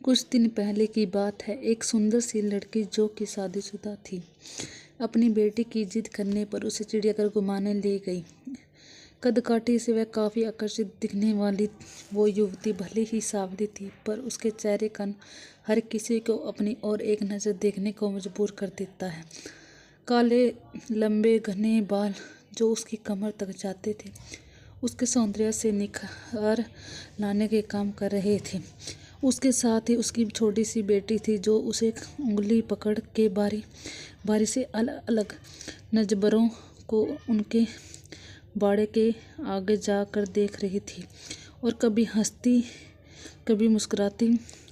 कुछ दिन पहले की बात है। एक सुंदर सी लड़की जो कि शादीशुदा थी, अपनी बेटी की जिद करने पर उसे चिड़ियाघर घुमाने ले गई। कदकाठी से वह काफ़ी आकर्षित दिखने वाली वो युवती भले ही सांवली थी, पर उसके चेहरे का हर किसी को अपनी ओर एक नज़र देखने को मजबूर कर देता है। काले लंबे घने बाल जो उसकी कमर तक जाते थे, उसके सौंदर्य से निखार लाने के काम कर रहे थे। उसके साथ ही उसकी छोटी सी बेटी थी, जो उसे उंगली पकड़ के बारी बारी से अलग अलग नजबरों को उनके बाड़े के आगे जाकर देख रही थी, और कभी हंसती, कभी मुस्कुराती,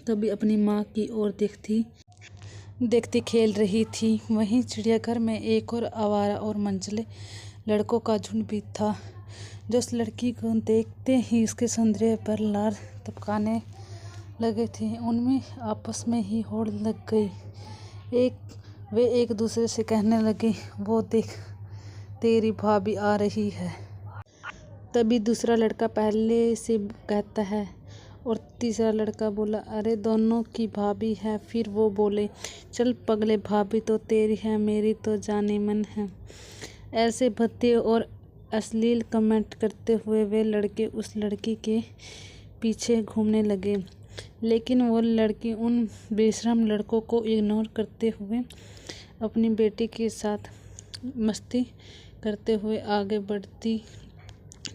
कभी अपनी माँ की ओर देखती खेल रही थी। वहीं चिड़ियाघर में एक और आवारा और मंझले लड़कों का झुंड भी था, जो उस लड़की को देखते ही उसके सौंदर्य पर लार टपकाने लगे थे। उनमें आपस में ही होड़ लग गई। वे एक दूसरे से कहने लगे, वो देख, तेरी भाभी आ रही है। तभी दूसरा लड़का पहले से कहता है, और तीसरा लड़का बोला, अरे दोनों की भाभी है। फिर वो बोले, चल पगले, भाभी तो तेरी है, मेरी तो जाने मन है। ऐसे भद्दे और अश्लील कमेंट करते हुए वे लड़के उस लड़की के पीछे घूमने लगे, लेकिन वो लड़की उन बेशरम लड़कों को इग्नोर करते हुए अपनी बेटी के साथ मस्ती करते हुए आगे बढ़ती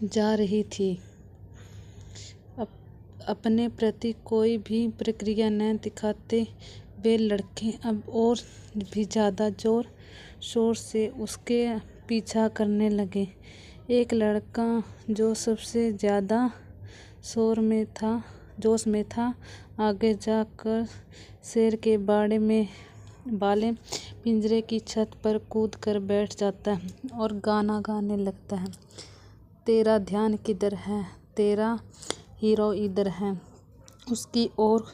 जा रही थी। अपने प्रति कोई भी प्रतिक्रिया न दिखाते वे लड़के अब और भी ज़्यादा जोर शोर से उसके पीछा करने लगे। एक लड़का जो सबसे ज़्यादा जोश में था, आगे जाकर शेर के वाले पिंजरे की छत पर कूद कर बैठ जाता है और गाना गाने लगता है, तेरा ध्यान किधर है, तेरा हीरो इधर है। उसकी ओर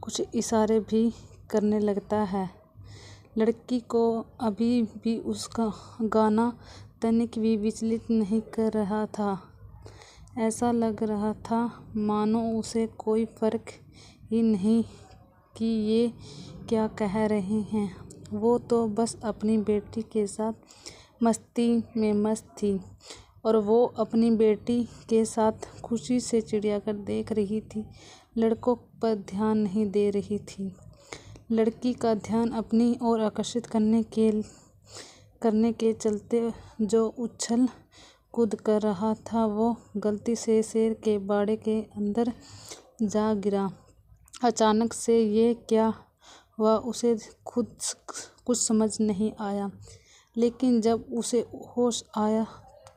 कुछ इशारे भी करने लगता है। लड़की को अभी भी उसका गाना तनिक भी विचलित नहीं कर रहा था। ऐसा लग रहा था मानो उसे कोई फर्क ही नहीं कि ये क्या कह रहे हैं। वो तो बस अपनी बेटी के साथ मस्ती में मस्त थी, और वो अपनी बेटी के साथ खुशी से चिड़ियाघर देख रही थी, लड़कों पर ध्यान नहीं दे रही थी। लड़की का ध्यान अपनी ओर आकर्षित करने के चलते जो उछल कूद कर रहा था, वो गलती से शेर के बाड़े के अंदर जा गिरा। अचानक से ये क्या हुआ उसे खुद कुछ समझ नहीं आया, लेकिन जब उसे होश आया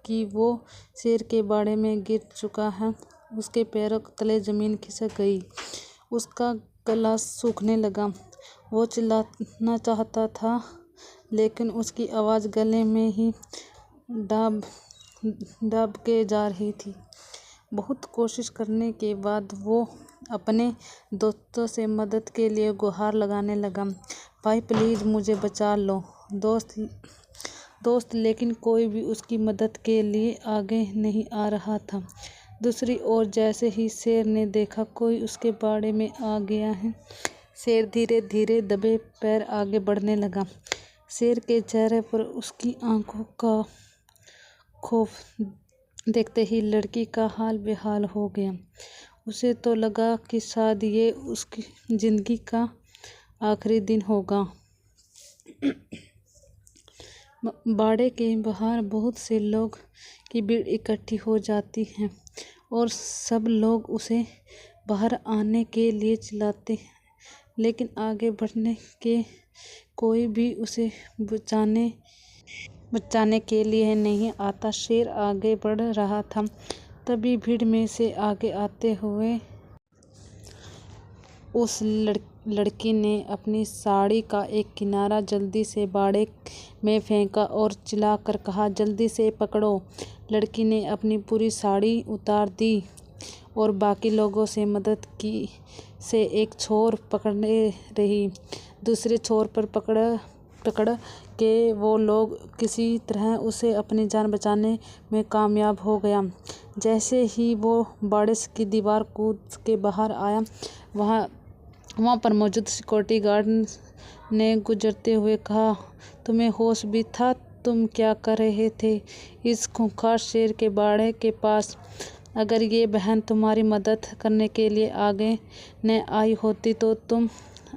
कि वो शेर के बाड़े में गिर चुका है, उसके पैरों तले ज़मीन खिसक गई। उसका गला सूखने लगा। वो चिल्लाना चाहता था, लेकिन उसकी आवाज़ गले में ही दब के जा रही थी। बहुत कोशिश करने के बाद वो अपने दोस्तों से मदद के लिए गुहार लगाने लगा, भाई प्लीज़ मुझे बचा लो दोस्त, लेकिन कोई भी उसकी मदद के लिए आगे नहीं आ रहा था। दूसरी ओर जैसे ही शेर ने देखा कोई उसके बाड़े में आ गया है, शेर धीरे धीरे दबे पैर आगे बढ़ने लगा। शेर के चेहरे पर उसकी आंखों का खौफ देखते ही लड़की का हाल बेहाल हो गया। उसे तो लगा कि शायद ये उसकी जिंदगी का आखिरी दिन होगा। बाड़े के बाहर बहुत से लोग की भीड़ इकट्ठी हो जाती है, और सब लोग उसे बाहर आने के लिए चिल्लाते हैं, लेकिन आगे बढ़ने के कोई भी उसे बचाने के लिए नहीं आता। शेर आगे बढ़ रहा था, तभी भीड़ में से आगे आते हुए उस लड़की ने अपनी साड़ी का एक किनारा जल्दी से बाड़े में फेंका और चिल्लाकर कहा, जल्दी से पकड़ो। लड़की ने अपनी पूरी साड़ी उतार दी और बाकी लोगों से मदद की से एक छोर पकड़ने रही। दूसरे छोर पर पकड़ के वो लोग किसी तरह उसे अपनी जान बचाने में कामयाब हो गया। जैसे ही वो बाड़े की दीवार कूद के बाहर आया, वहाँ वहाँ पर मौजूद सिक्योरिटी गार्ड ने गुजरते हुए कहा, तुम्हें होश भी था? तुम क्या कर रहे थे इस खूंखार शेर के बाड़े के पास? अगर ये बहन तुम्हारी मदद करने के लिए आगे न आई होती तो तुम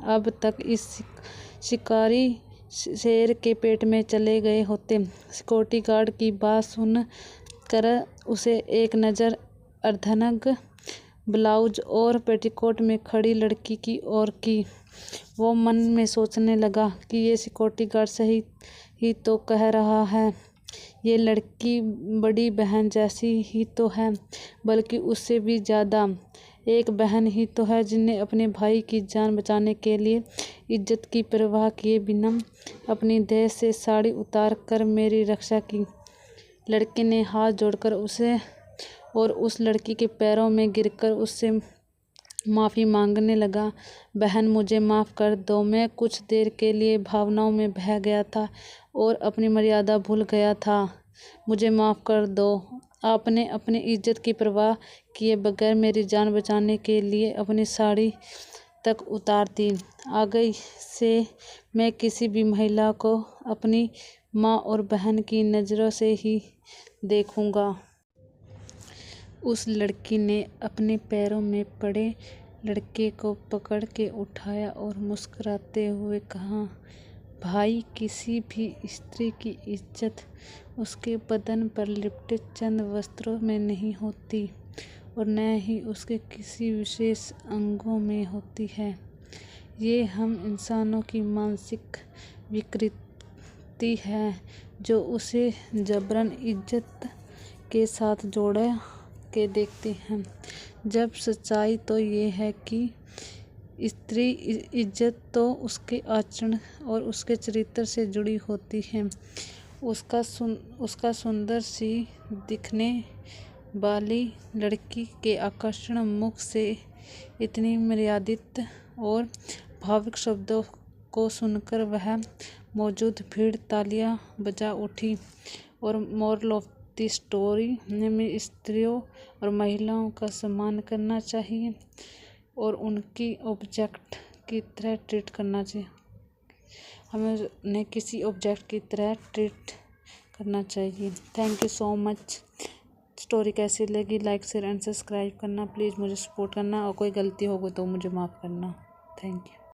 अब तक इस शिकारी शेर के पेट में चले गए होते। सिक्योरिटी गार्ड की बात सुन कर उसे एक नज़र अर्धनग्न ब्लाउज और पेटीकोट में खड़ी लड़की की ओर की। वो मन में सोचने लगा कि ये सिक्योरिटी गार्ड सही ही तो कह रहा है। ये लड़की बड़ी बहन जैसी ही तो है, बल्कि उससे भी ज़्यादा। एक बहन ही तो है जिन्हें अपने भाई की जान बचाने के लिए इज्जत की परवाह किए बिना अपनी देह से साड़ी उतार कर मेरी रक्षा की। लड़के ने हाथ जोड़कर उसे और उस लड़की के पैरों में गिरकर उससे माफ़ी मांगने लगा। बहन, मुझे माफ़ कर दो। मैं कुछ देर के लिए भावनाओं में बह गया था और अपनी मर्यादा भूल गया था। मुझे माफ़ कर दो। आपने अपनी इज्जत की परवाह किए बगैर मेरी जान बचाने के लिए अपनी साड़ी तक उतार दी। आगे से मैं किसी भी महिला को अपनी माँ और बहन की नज़रों से ही देखूंगा। उस लड़की ने अपने पैरों में पड़े लड़के को पकड़ के उठाया और मुस्कुराते हुए कहा, भाई, किसी भी स्त्री की इज्जत उसके बदन पर लिपटे चंद वस्त्रों में नहीं होती और न ही उसके किसी विशेष अंगों में होती है। ये हम इंसानों की मानसिक विकृति है जो उसे जबरन इज्जत के साथ जोड़ा के देखते हैं, जब सच्चाई तो ये है कि स्त्री इज्जत तो उसके आचरण और उसके चरित्र से जुड़ी होती है। उसका सुंदर सी दिखने वाली लड़की के आकर्षक मुख से इतनी मर्यादित और भावुक शब्दों को सुनकर वह मौजूद भीड़ तालियां बजा उठी। और मोरल ऑफ द स्टोरी में स्त्रियों और महिलाओं का सम्मान करना चाहिए और उनकी ऑब्जेक्ट की तरह ट्रीट करना चाहिए। हमें उन्हें किसी ऑब्जेक्ट की तरह ट्रीट करना चाहिए। Thank you so much. Story कैसी लगी? लाइक, शेयर एंड सब्सक्राइब करना। प्लीज़ मुझे सपोर्ट करना और कोई गलती हो गई तो मुझे माफ़ करना। Thank you.